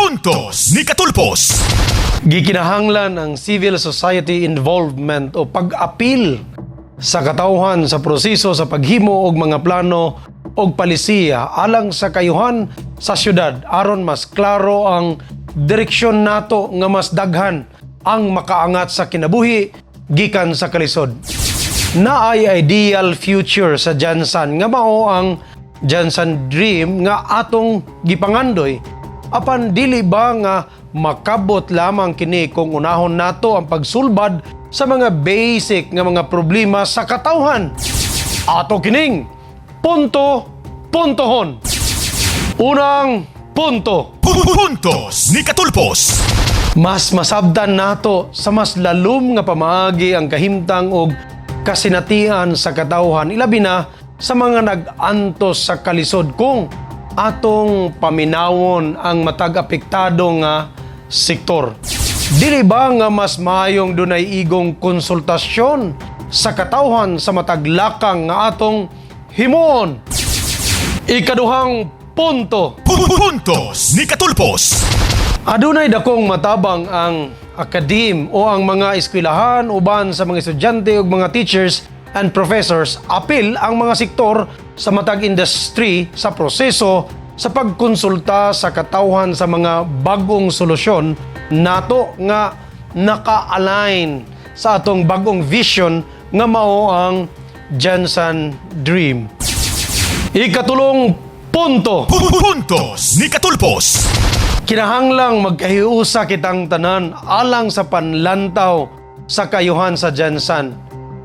Puntos ni Katulpos. Gikinahanglan ang civil society involvement o pag-apil sa katawhan sa proseso sa paghimo og mga plano og palisiya alang sa kayuhan sa syudad aron mas klaro ang direksyon nato nga mas daghan ang makaangat sa kinabuhi gikan sa kalisod. Naay ideal future sa Jansan nga mao ang Jansan Dream nga atong gipangandoy. Apan dili ba nga makabot lamang kini kung unahon nato ang pagsulbad sa mga basic nga mga problema sa katawhan. Ato kining punto-puntohon. Unang punto. Puntos ni Katulpos. Mas masabdan nato sa mas lalom nga pamaagi ang kahimtang og kasinatian sa katawhan ilabi na sa mga nag-antos sa kalisod kung atong paminawon ang matag apektado nga sektor. Dili ba nga mas maayong dunay igong konsultasyon sa katawhan sa matag lakang nga atong himuon? Ikaduhang punto. Puntos ni Katulpos. Adunay dakong matabang ang akadim o ang mga eskwelahan uban sa mga estudyante ug mga teachers and professors apil ang mga sektor sa matag industry sa proseso sa pagkonsulta sa katawhan sa mga bagong solusyon nato nga naka-align sa atong bagong vision nga mao ang Jansan Dream. Ikatulong punto. Puntos ni Katulpos. Kinahanglang magkahiusa kitang tanan alang sa panlantaw sa kayuhan sa Jansan.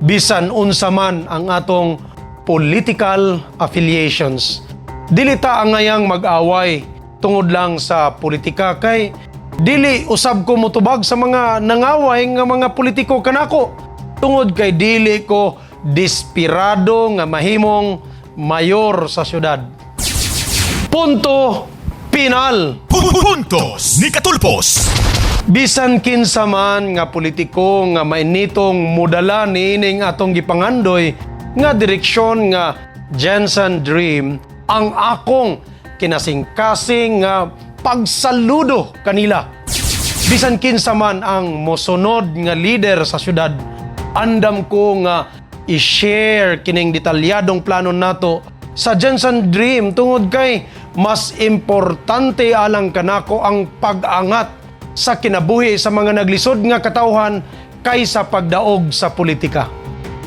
Bisan unsa man ang atong political affiliations. Dili ta angayang mag-away tungod lang sa politika kay dili usab ko motubag sa mga nangaway nga mga politiko kanako. Tungod kay dili ko desperado nga mahimong mayor sa syudad. Punto final. Puntos ni Katulpos. Bisan kinsa man nga politiko nga mainitong mudala niining atong gipangandoy nga direksyon nga Jansan Dream, ang akong kinasing-kasing nga pagsaludo kanila. Bisan kinsa man ang mosunod nga leader sa syudad, andam ko nga i-share kining detalyadong plano nato sa Jansan Dream tungod kay mas importante alang kanako ang pag-angat sa kinabuhi sa mga naglisod nga katawhan kaysa pagdaog sa politika.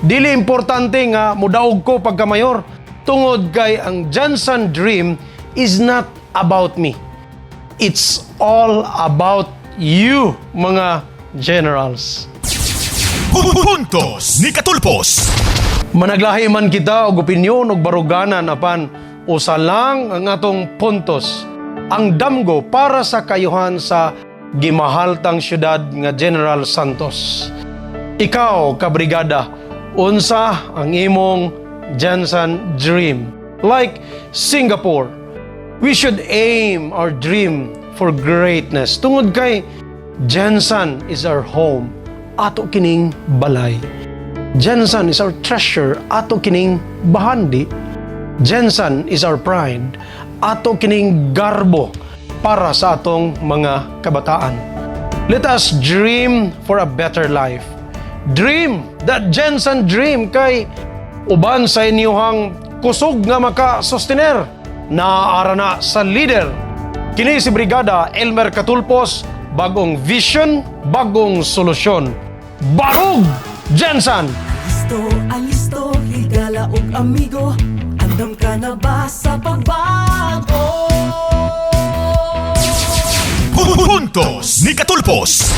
Dili importante nga mudaog ko pagkamayor tungod kay ang Jansan Dream is not about me. It's all about you, mga generals. Puntos ni Katulpos. Managlahi man kita og opinyon og baruganan apan usa lang ang atong puntos. Ang damgo para sa kayuhan sa gimahaltang syudad nga General Santos. Ikaw, kabrigada, unsa ang imong Jansan Dream? Like Singapore, we should aim our dream for greatness. Tungod kay Jansan is our home, ato kining balay. Jansan is our treasure, ato kining bahandi. Jansan is our pride, ato kining garbo para sa atong mga kabataan. Let us dream for a better life. Dream that Jansan Dream kay uban sa inyong kusog nga maka-sustener naaara na sa leader. Kini si Brigada Elmer Katulpos, bagong vision, bagong solusyon. Barug Jansan! Alisto, higala og amigo, andam ka na ba sa pagbago? Puntos ni Katulpos.